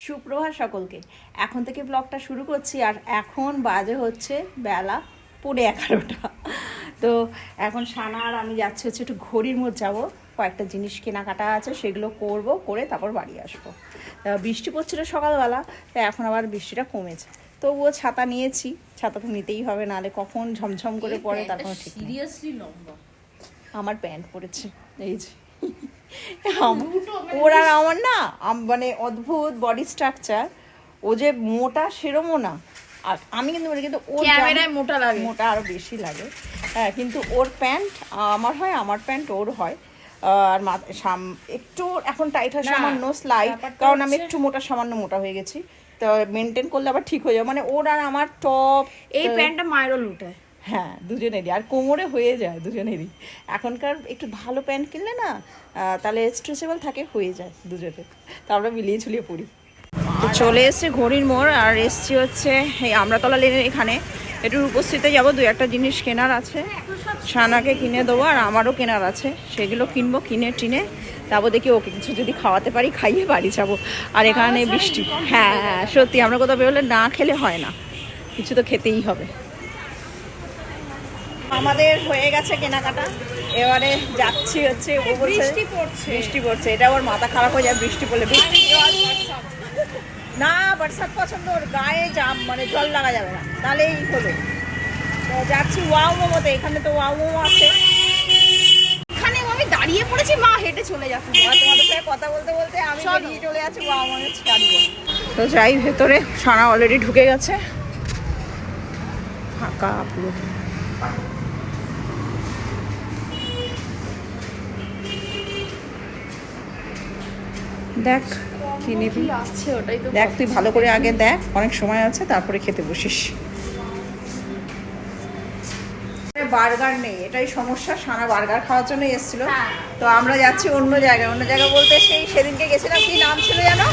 সুপ্রভাত সকলকে। এখন থেকে ব্লগটা শুরু করছি আর এখন বাজে হচ্ছে বেলা 11:30। তো এখন সানা আর আমি যাচ্ছি হচ্ছে একটু ঘড়ির মোড় যাবো, কয়েকটা জিনিস কেনাকাটা আছে সেগুলো করব, করে তারপর বাড়ি আসবো। বৃষ্টি পড়ছিল সকালবেলা, তো এখন আবার বৃষ্টিটা কমেছে, তবুও ছাতা নিয়েছি। ছাতা তো নিতেই হবে, নাহলে কখন ঝমঝম করে পড়ে তারপর ঠিক নেই। সিরিয়াসলি লম্বা আমার প্যান্ট পরেছে এই যে। ওর আর আমার না মানে অদ্ভুত বডি স্ট্রাকচার। ও যে মোটা সেরমও না, আর আমি কিন্তু কিন্তু ওর ক্যামেরায় মোটা লাগে, মোটা আরো বেশি লাগে। হ্যাঁ, কিন্তু ওর প্যান্ট আমার হয়, আমার প্যান্ট ওর হয়। আর একটু এখন টাইট হয় সামান্য স্লাইড, কারণ আমি একটু মোটা সামান্য মোটা হয়ে গেছি। তো মেনটেন করলে আবার ঠিক হয়ে যাবে। মানে ওর আর আমার টপ, এই প্যান্টটা মায়েরও লুটায়। হ্যাঁ, দুজনেরই, আর কোমরে হয়ে যায় দুজনেরই। এখনকার একটু ভালো প্যান্ট কিনলে না, তাহলে স্ট্রেচেবল থাকে, হয়ে যায় দুজনের। তো আমরা মিলিয়ে ঝুলিয়ে পড়ি। তো চলে এসছে ঘড়ির মোড়, আর এসছি হচ্ছে এই আমরাতলা লেনের এখানে। একটু উপস্থিতে যাবো, দু একটা জিনিস কেনার আছে, সানাকে কিনে দেবো আর আমারও কেনার আছে, সেগুলো কিনবো। কিনে টিনে তারপর দেখি ওকে কিছু যদি খাওয়াতে পারি খাইয়ে বাড়ি যাবো। আর এখানে বৃষ্টি, হ্যাঁ হ্যাঁ সত্যি, আমরা কোথাও বেরোলে না খেলে হয় না, কিছু তো খেতেই হবে। আমাদের হয়ে গেছে কেনাকাটা, এবারে যাচ্ছি হচ্ছে। ও বলছে বৃষ্টি পড়ছে, এটা ওর মাথা খারাপ হয়ে যায় বৃষ্টি পড়লে। বৃষ্টি না, বরসাত পছন্দ, ওর গায়ে মানে জল লাগা যাবে না, তাহলেই হলো। তো যাচ্ছি ওয়াও মোমোতে, এখানে তো ওয়াও মোমো আছে। এখানে আমি দাঁড়িয়ে পড়েছি, মা হেঁটে চলে যাচ্ছে। তোমাদের সাথে কথা বলতে বলতে আমি বেরিয়ে চলে যাচ্ছি ওয়াও মোমো ছাড়িয়ে। তো যাই ভেতরে, সানা অলরেডি ঢুকে গেছে, ফাঁকা পুরো। দেখ কি নিবি, আসছে ওটাই তো। দেখ তুই ভালো করে আগে দেখ, অনেক সময় আছে, তারপরে খেতে বসিস। বার্গার নেই, এটাই সমস্যা। সানা বার্গার খাওয়ার জন্য এসেছিল, তো আমরা যাচ্ছি অন্য জায়গায়। অন্য জায়গা বলতে সেই সেদিনকে গেছিলাম, কি নাম ছিল জানো?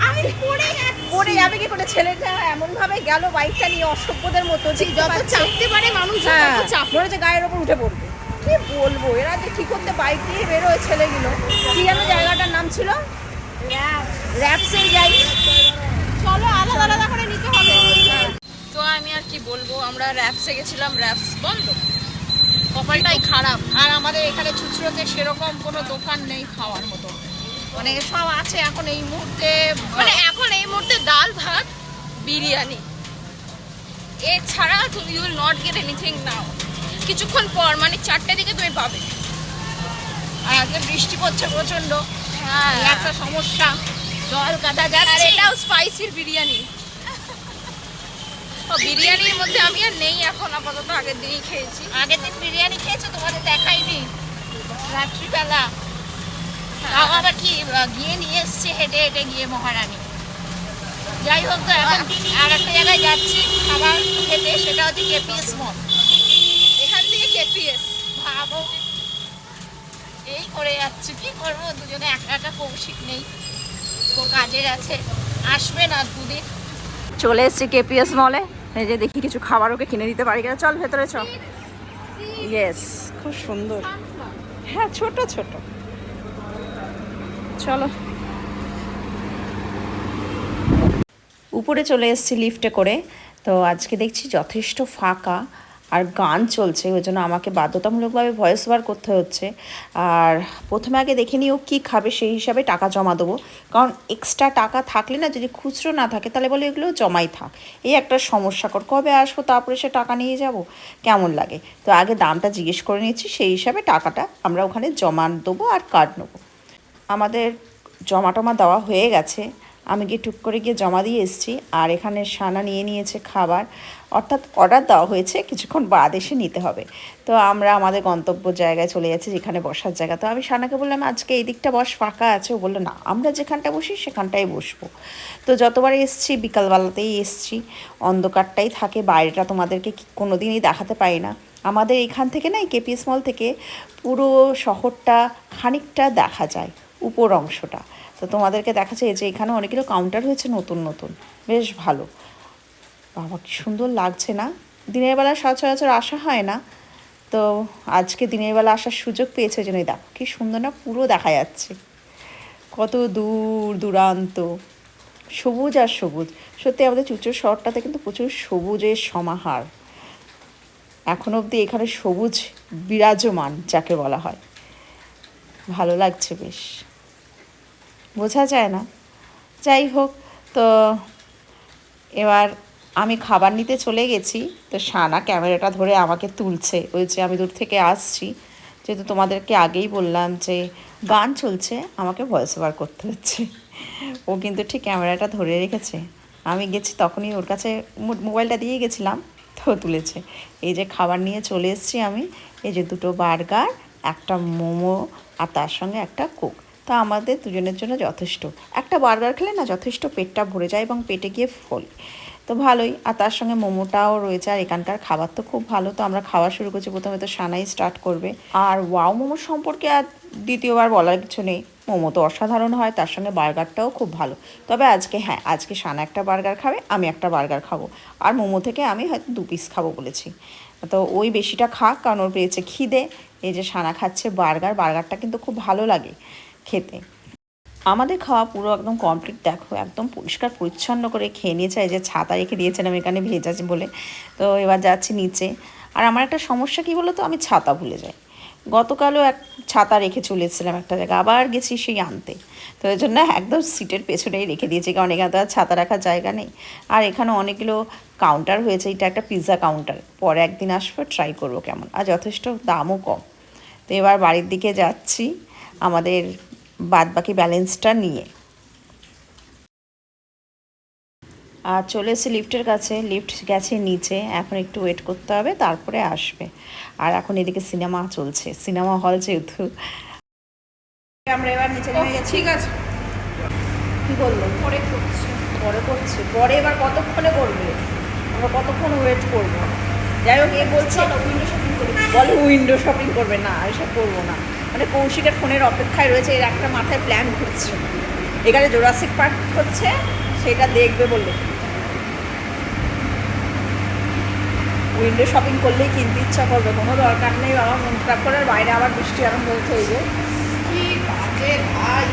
আমি পড়ে যাবে কি করে, ছেলেটা এমন ভাবে গেল বাইকটা নিয়ে অসভ্যদের মতো, যত চাপতে পারে মানুষ মনে হচ্ছে গায়ের ওপর উঠে পড়বে। কি বলবো, এরা যে কি করতে বাইক নিয়ে বেরোয় ছেলেগুলো। কি যেন জায়গাটার নাম ছিল? র্যাপসেই যাই, চলো আলাদা আলাদা করে নিতে হবে। তো আমি আর কি বলবো, আমরা র্যাপসে গেছিলাম, র্যাপস বন্ধ, কপালটাই খারাপ। আর আমাদের এখানে খুচরোতে সেরকম কোনো দোকান নেই খাওয়ার মতো, মানে সব আছে এখন এই মুহূর্তে। মানে এখন এই মুহূর্তে ডাল ভাত বিরিয়ানি, এছাড়া তুমি you will not get anything now. কিছুক্ষণ পর মানে 4টে দিকে তুমি পাবে। আর আজকে বৃষ্টি পড়ছে প্রচন্ড, হ্যাঁ একটা সমস্যা, জল কাদা আর যাচ্ছে। এটাও স্পাইসির বিরিয়ানি। বিরিয়ানির মধ্যে আমি আর নেই এখন, আপাতত আগের দিনই খেয়েছি। আগের দিন বিরিয়ানি খেয়েছো, তোমাদের দেখাইনি রাত্রিবেলা। তাও আবার কি গিয়ে নিয়ে এসছে হেঁটে হেঁটে গিয়ে মহারানী। যাই হোক, তো এখন আর একটা জায়গায় যাচ্ছি খাবার খেতে, সেটা হচ্ছে কেপিএস মল। এখান থেকে কেপিএস ভাবো, এই করে যাচ্ছি, কি করবো, দুজনে একা একা, কৌশিক নেই, তো কাজের আছে, আসবে না দুদিন। চলে এসছি কেপিএস মলে, এই যে দেখি কিছু খাবার ওকে কিনে দিতে পারি কিনা। চল ভেতরে চল। ইয়েস, খুব সুন্দর, হ্যাঁ ছোট ছোট। চলো, উপরে চলে এসেছি লিফটে করে। তো আজকে দেখছি যথেষ্ট ফাঁকা, আর গান চলছে, ওই জন্য আমাকে বাধ্যতামূলকভাবে ভয়েস ওভার করতে হচ্ছে। আর প্রথমে আগে দেখে নিই ও কী খাবে, সেই হিসাবে টাকা জমা দেবো। কারণ এক্সট্রা টাকা থাকলে না, যদি খুচরো না থাকে তাহলে বলে এগুলো জমাই থাক, এই একটা সমস্যাকর। কবে আসবো তারপরে সে টাকা নিয়ে যাব, কেমন লাগে। তো আগে দামটা জিজ্ঞেস করে নিচ্ছি, সেই হিসাবে টাকাটা আমরা ওখানে জমা দেবো আর কার্ড নেবো। আমাদের জমা টমা দেওয়া হয়ে গেছে, আমি গিয়ে টুক করে গিয়ে জমা দিয়ে এসেছি। আর এখানে সানা নিয়ে নিয়েছে খাবার, অর্থাৎ অর্ডার দেওয়া হয়েছে, কিছুক্ষণ বাদ এসে নিতে হবে। তো আমরা আমাদের গন্তব্য জায়গায় চলে যাচ্ছি, যেখানে বসার জায়গা। তো আমি সানাকে বললাম আজকে এই দিকটা বস, ফাঁকা আছে। ও বললো না, আমরা যেখানটা বসি সেখানটাই বসবো। তো যতবার এসছি বিকালবেলাতেই এসছি, অন্ধকারটাই থাকে, বাইরেটা তোমাদেরকে কোনো দিনই দেখাতে পারি না। আমাদের এখান থেকে না, কেপিএস মল থেকে পুরো শহরটা খানিকটা দেখা যায়, উপর অংশটা। তো তোমাদেরকে দেখাচ্ছে যে এখানে অনেকগুলো কাউন্টার হয়েছে নতুন নতুন, বেশ ভালো। বাবা কি সুন্দর লাগছে না, দিনের বেলা সচরাচর আসা হয় না, তো আজকে দিনের বেলা আসার সুযোগ পেয়েছে জন্যই দেখো কি সুন্দর না, পুরো দেখা যাচ্ছে। কত দূর দূরান্ত, সবুজ আর সবুজ। সত্যি আমাদের চুঁচুড় শহরটাতে কিন্তু প্রচুর সবুজের সমাহার। এখন অবধি এখানে সবুজ বিরাজমান যাকে বলা হয়। ভালো লাগছে বেশ, বোঝা যায় না। যাই হোক, তো এবার আমি খাবার নিতে চলে গেছি। তো সানা ক্যামেরাটা ধরে আমাকে তুলছে, ওই যে আমি দূর থেকে আসছি। যেহেতু তোমাদেরকে আগেই বললাম যে গান চলছে, আমাকে ভয়েস ওভার করতে হচ্ছে। ও কিন্তু ঠিক ক্যামেরাটা ধরে রেখেছে। আমি গেছি তখনই ওর কাছে মোবাইলটা দিয়ে গেছিলাম, তো তুলেছে। এই যে খাবার নিয়ে চলে এসেছি আমি, এই যে 2টো বার্গার, একটা মোমো আর তার সঙ্গে একটা কোক। তা আমাদের দুজনের জন্য যথেষ্ট। একটা বার্গার খেলে না যথেষ্ট পেটটা ভরে যায় এবং পেটে গিয়ে ফোলে, তো ভালোই। আর তার সঙ্গে মোমোটাও রয়েছে। আর এখানকার খাবার তো খুব ভালো। তো আমরা খাওয়া শুরু করছি, প্রথমে তো সানাই স্টার্ট করবে। আর ওয়াও মোমো সম্পর্কে আর দ্বিতীয়বার বলার কিছু নেই, মোমো তো অসাধারণ হয়, তার সঙ্গে বার্গারটাও খুব ভালো। তবে আজকে সানা একটা বার্গার খাবে, আমি একটা বার্গার খাবো। আর মোমো থেকে আমি হয়তো 2 পিস খাবো বলেছি। তো ওই বেশিটা খাক, কারণ ওর পেয়েছে খিদে। এই যে সানা খাচ্ছে বার্গারটা কিন্তু খুব ভালো লাগে খেতে। আমাদের খাওয়া পুরো একদম কমপ্লিট। দেখো একদম পরিষ্কার পরিচ্ছন্ন করে খেয়ে নিয়েছে। এই যে ছাতা রেখে দিয়েছিলাম এখানে ভেজা বলে। তো এবার যাচ্ছি নিচে। আর আমার একটা সমস্যা কী বলো তো, আমি ছাতা ভুলে যাই। গতকালও এক ছাতা রেখে চলে এসেছিলাম একটা জায়গায়, আবার গেছি সেই আনতে। তো ওই জন্য একদম সিটের পেছনেই রেখে দিয়েছি, কারণ এখানে তো আর ছাতা রাখার জায়গা নেই। আর এখানে অনেকগুলো কাউন্টার হয়েছে, এটা একটা পিৎজা কাউন্টার। পরে একদিন আসবো, ট্রাই করবো কেমন। আর যথেষ্ট দামও কম। তো এবার বাড়ির দিকে যাচ্ছি আমাদের বাদবাকি ব্যালেন্সটা নিয়ে। আর চলে এসেছি লিফটের কাছে, লিফট গেছে নিচে, এখন একটু ওয়েট করতে হবে, তারপরে আসবে। আর এখন এদিকে সিনেমা চলছে, সিনেমা হল যেহেতু। আমরা এবার নিচে নেমে গেছি। ঠিক আছে, কী বললো? পরে করছি। পরে এবার কতক্ষণে করবে? আমরা কতক্ষণ ওয়েট করবো? যাই হোক, এ বলছে উইন্ডো শপিং করি। বলে উইন্ডো শপিং করবে। না, এসব করবো না। মানে কৌশিকের ফোনের অপেক্ষায় রয়েছে, এর একটা মাথায় প্ল্যান ঘুরছে। এখানে জোরাসিক পার্ক হচ্ছে, সেটা দেখবে বললে। উইন্ডো শপিং করলেই কিনতে ইচ্ছা করবে, কোনো দরকার নেই বাবা মন খারাপ করার। বাইরে আবার বৃষ্টি এখন বলছে, এই যে কি বাজে ভাই।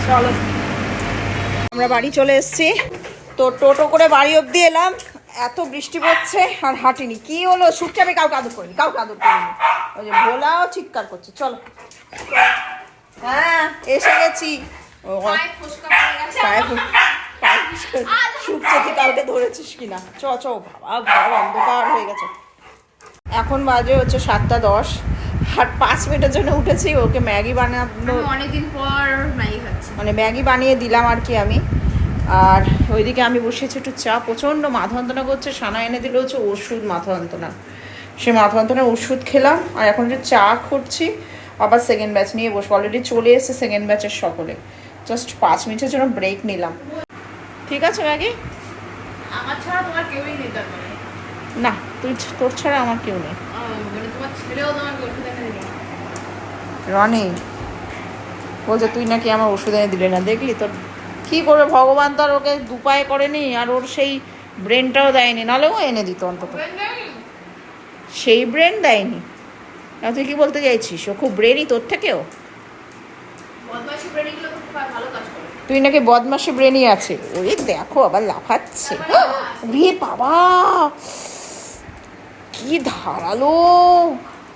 চলো, আমরা বাড়ি চলে এসেছি। তো টোটো করে বাড়ি অবধি এলাম, এত বৃষ্টি পড়ছে আর হাঁটিনি। কি হলো, সুটচাপে কাউকে আদর করিনি। ওই যে ভোলাও চিৎকার করছে। চলো, হ্যাঁ এসে গেছি। পায়ে ফোস্কা পড়ে গেছে। শুকছে কি কালকে ধরেছিস কিনা? চ বাবা, ঘর অন্ধকার হয়ে গেছে। এখন বাজে হচ্ছে 7:10, আর 5 মিনিটের জন্য উঠেছি। ওকে ম্যাগি বানানো, অনেকদিন পর ম্যাগি খাচ্ছি। মানে ম্যাগি বানিয়ে দিলাম আর কি আমি। আর ওইদিকে আমি বসেছি একটু চা। প্রচণ্ড মাথা যন্ত্রণা করছে। সানা এনে দিল হচ্ছে ওষুধ মাথা যন্ত্রণা, সে মাথা যন্ত্রণার ওষুধ খেলাম। আর এখন একটু চা করছি, আবার সেকেন্ড ব্যাচ নিয়ে বসবো। অলরেডি চলে এসেছে সেকেন্ড ব্যাচের সকলে। জাস্ট 5 মিনিটের জন্য ব্রেক নিলাম। ঠিক আছে ম্যাগি? আমার ছাড়া তোমার কেউই নেই তার মানে? না, তোর ছাড়া আমার কেউ নেই। মানে তোমার ছেলেও তোমাকে ওষুধ এনে দিল? রনি বলছে তুই নাকি আমার ওষুধ এনে দিলে না। দেখলি তোর কী করবে, ভগবান তো আর ওকে দুপায়ে করেনি, আর ওর সেই ব্রেনটাও দেয়নি, নাহলে ও এনে দিত অন্তত। সেই ব্রেন দেয়নি। তুই কি বলতে চাইছিস, ও খুব ব্রেনই তোর থেকেও? বদমাইশি ব্রেনিগুলো খুব ভালো কাজ করে। তুই নাকি বদমাশি ব্রেনই আছে। ওই দেখো আবার লাফাচ্ছে। রে বাবা, কি ধারালো!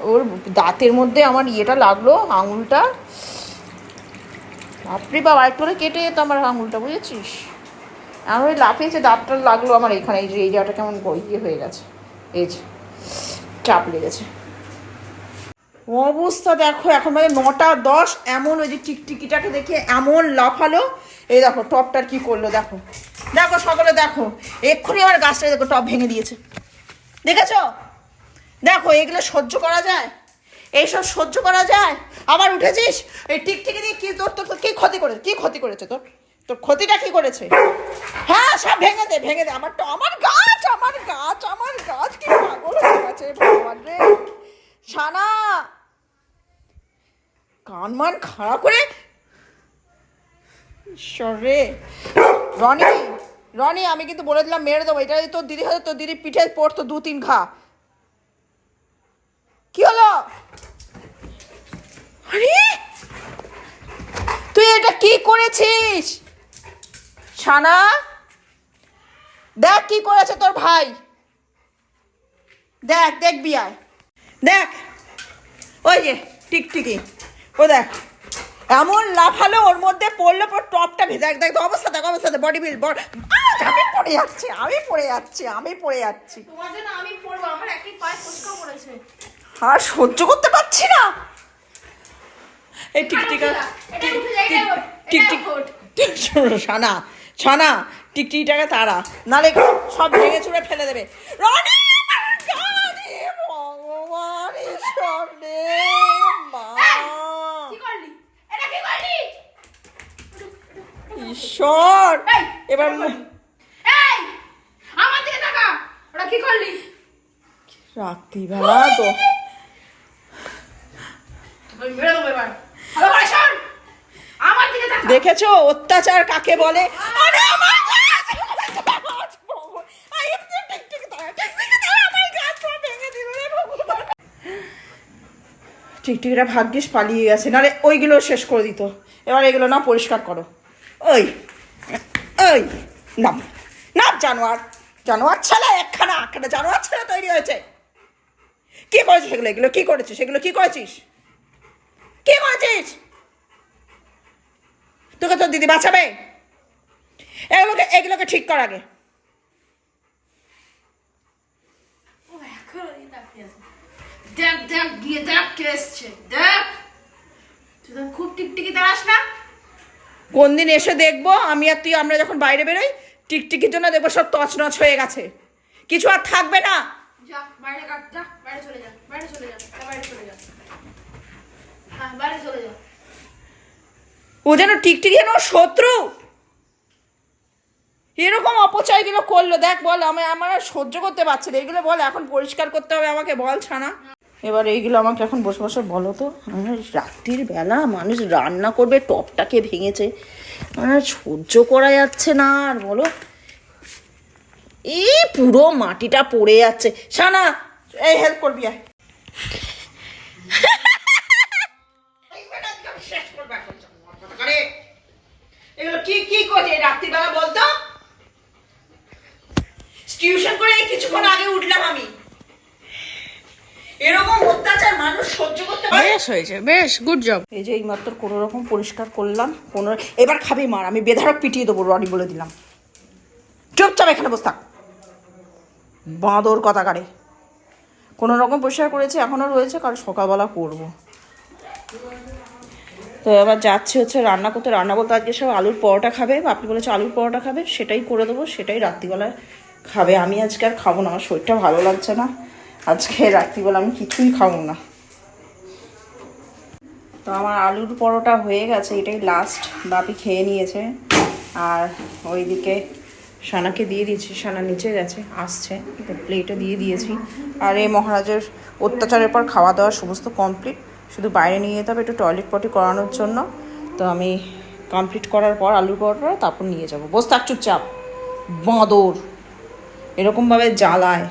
ওর দাঁতের মধ্যে আমার ইয়েটা লাগলো, আঙুলটা। বাপরে বাবা, একটু করে কেটে যেত আমার আঙুলটা, বুঝেছিস? আমার ওই লাফিয়েছে, দাঁতটা লাগলো আমার এখানে। এই যে এই জায়গাটা কেমন ইয়ে হয়ে গেছে, এই যে চাপ লেগেছে। অবস্থা দেখো, এখন বাজে 9:10। এমন ওই যে টিকটিকিটাকে দেখে এমন লাফালো। এই দেখো টপটার কি করলো, দেখো দেখো সকলে দেখো। এক্ষুনি আমার গাছটা দেখো টপ ভেঙে দিয়েছে, দেখেছো? দেখো এগুলো সহ্য করা যায়? এইসব সহ্য করা যায়? আবার উঠেছিস এই টিকটিকি দিয়ে। কি তোর তোর কি ক্ষতি করেছে? কি ক্ষতি করেছে তোর? তোর ক্ষতিটা কি করেছে? হ্যাঁ, সব ভেঙে দে। আমার গাছ কি পাগল হয়ে গেছে ভগবান রে। সানা কান খারাপ করে। ঈশ্বরে, রনি আমি কিন্তু বলে দিলাম মেরে দেবো। এটা তোর দিদি হয়তো, তোর দিদির পিঠে পড়তো 2-3 ঘা। কি হলো? আরে কি করেছিস ছানা? দেখ কি করেছে তোর ভাই, দেখ দেখবি আয়, দেখ ওই যে টিকটিকি, ও দেখ এমন লাফালো, ওর মধ্যে পড়লো, পর টপটা ভেজে, দেখ দেখ অবস্থা, দেখ অবস্থা, বডি বিল, আমি পড়ে যাচ্ছি, আমি পড়ে যাচ্ছি, আমি পড়ে যাচ্ছি, তোমার জন্য আমি পড়বো, আমার একই পায়ে ফোসকা পড়েছে। আর সহ্য করতে পারছি না। এই টিকটিকা, ছানা ছানা টিকটিকিটাকে তারা, নালে সব ভেঙে চুড়ে ফেলে দেবে। রনি আমার গাড়ি, ভগবান ঈশ্বর রে মা, কি করলি? এটা কি করলি? ঈশ্বর এবার এই আমার দিকে তাকা, ওটা কি করলি? রাত্রিবেলা তো ওই মেরে দেবো এবার। ভালো করে শোন, আমার দিকে তাকা। দেখেছো অত্যাচার কাকে বলে? আরে আমার টিকটিকিটা ভাগ্যিস পালিয়ে গেছে, নাহলে ওইগুলো শেষ করে দিত। এবার এগুলো না পরিষ্কার করো। ওই ওই নাম নাম, জানোয়ার জানোয়ার ছেলে, একখানা জানোয়ার ছেলে তৈরি হয়েছে। কি করেছিস সেগুলো? এগুলো কি করেছিস? সেগুলো কি করেছিস? কি করেছিস? তোকে তোর দিদি বাঁচাবে? এগুলোকে ঠিক কর আগে। দেখ দেখ গিয়ে দেখ কে এসছে, দেখ। তুই তো খুব টিকটিকি দাঁড়াস না। কোন দিন এসে দেখবো আমি আর তুই, আমরা যখন বাইরে বেরোই, টিকটিকির জন্য দেখবো সব তছনছ হয়ে গেছে, কিছু আর থাকবে না। যা বাইরে কাট, যা বাইরে চলে যা, বাইরে চলে যা, বাইরে চলে যা, হ্যাঁ বাইরে চলে যা। ও যেন টিকটিকি যেন শত্রু, এরকম অপচয়গুলো করলো। দেখ বল, আমার আর সহ্য করতে পারছি না এগুলো। বল এখন পরিষ্কার করতে হবে আমাকে, বল ছানা। এবার এইগুলো আমাকে এখন বসে বসে বলো তো। রাত্রির বেলা মানুষ রান্না করবে, টপটাকে ভেঙেছে, আমার সহ্য করা যাচ্ছে না আর। বলো এই পুরো মাটিটা পড়ে যাচ্ছে। ছানা এই হেল্প করবি আয়। এগুলো কি কি করছে রাত্রিবেলা বলতো? টিউশন করে কিছুক্ষণ আগে উঠলাম আমি। এরকম অত্যাচার মানুষ সহ্য করতে পারে? বেশ হয়েছে, বেশ গুড জব। এই যে এইমাত্র কোনো রকম পরিষ্কার করলাম, এবার খাবি মার, আমি বেধারক পিটিয়ে দেবো, রনি বলে দিলাম। চুপচাপ এখানে বস থাক, বাঁদর কথাকারে। কোনো রকম পরিষ্কার করেছি, এখনও রয়েছে, কাল সকালবেলা করবো। তো এবার যাচ্ছি হচ্ছে রান্না করতে। রান্না বলতে আজকে সব আলুর পরোটা খাবে, আপনি বলেছে আলুর পরোটা খাবে, সেটাই করে দেবো, সেটাই রাত্রিবেলায় খাবে। আমি আজকে আর খাবো না, আমার শরীরটা ভালো লাগছে না, আজকে রাত্রিবেলা আমি কিছুই খাবো না। তো আমার আলুর পরোটা হয়ে গেছে, এটাই লাস্ট, বাপি খেয়ে নিয়েছে। আর ওইদিকে সানাকে দিয়ে দিয়েছি, সানা নিচে গেছে, আসছে, প্লেটে দিয়ে দিয়েছি। আর এই মহারাজের অত্যাচারের পর খাওয়া দাওয়া সমস্ত কমপ্লিট, শুধু বাইরে নিয়ে যেতে হবে একটু টয়লেট পটি করানোর জন্য। তো আমি কমপ্লিট করার পর আলুর পরোটা তারপর নিয়ে যাবো। বস থাক চুপচাপ, বাঁদর এরকমভাবে জ্বালায়,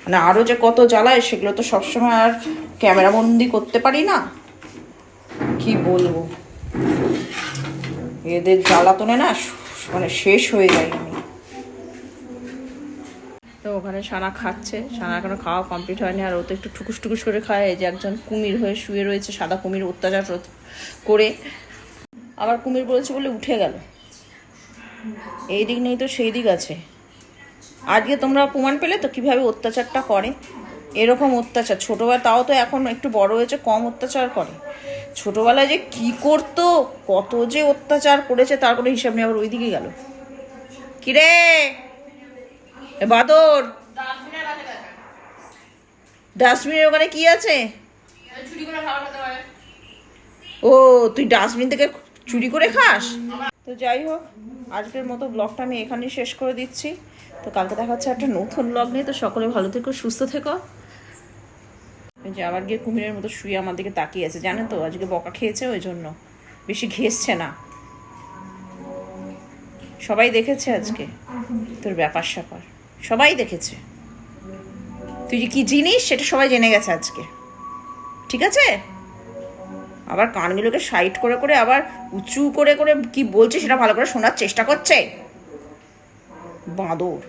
মানে আরও যে কত জ্বালায় সেগুলো তো সবসময় আর ক্যামেরাবন্দি করতে পারি না, কি বলবো। এদের জ্বালাতনে না মানে শেষ হয়ে যায় আমি। তো ওখানে সানা খাচ্ছে, সানা এখনো খাওয়া কমপ্লিট হয়নি, আর ও তো একটু ঠুকুস টুকুস করে খায়। এই যে একজন কুমির হয়ে শুয়ে রয়েছে, সাদা কুমির, অত্যাচার করে আবার কুমির বলেছে বলে উঠে গেল। এই দিক নেই তো সেই দিক আছে। আজকে তোমরা প্রমাণ পেলে তো কীভাবে অত্যাচারটা করে। এরকম অত্যাচার ছোটোবেলা, তাও তো এখন একটু বড় হয়েছে, কম অত্যাচার করে। ছোটোবেলায় যে কি করতো, কত যে অত্যাচার করেছে তার কোনো হিসাব নেই। আবার ওইদিকে গেল, কিরে বাদর, ডাস্টবিনের ওখানে কি আছে? ও তুই ডাস্টবিন থেকে চুরি করে খাস? তো যাই হোক, আজকের মতো ব্লগটা আমি এখানেই শেষ করে দিচ্ছি। তো কালকে দেখা হচ্ছে একটা নতুন ব্লগ নিয়ে। তো সকলে ভালো থেকো, সুস্থ থেকো। যে আবার গিয়ে কুমিরের মতো শুয়ে আমার দিকে তাকিয়ে আছে, জানেন তো আজকে বকা খেয়েছে, ওই জন্য বেশি ঘেসছে না। সবাই দেখেছে আজকে তোর ব্যাপার স্যাপার, সবাই দেখেছে তুই যে কি জিনিস সেটা সবাই জেনে গেছে আজকে, ঠিক আছে? আবার কানগুলোকে সাইড করে করে আবার উঁচু করে করে কি বলছে সেটা ভালো করে শোনার চেষ্টা করছে বাঁদর।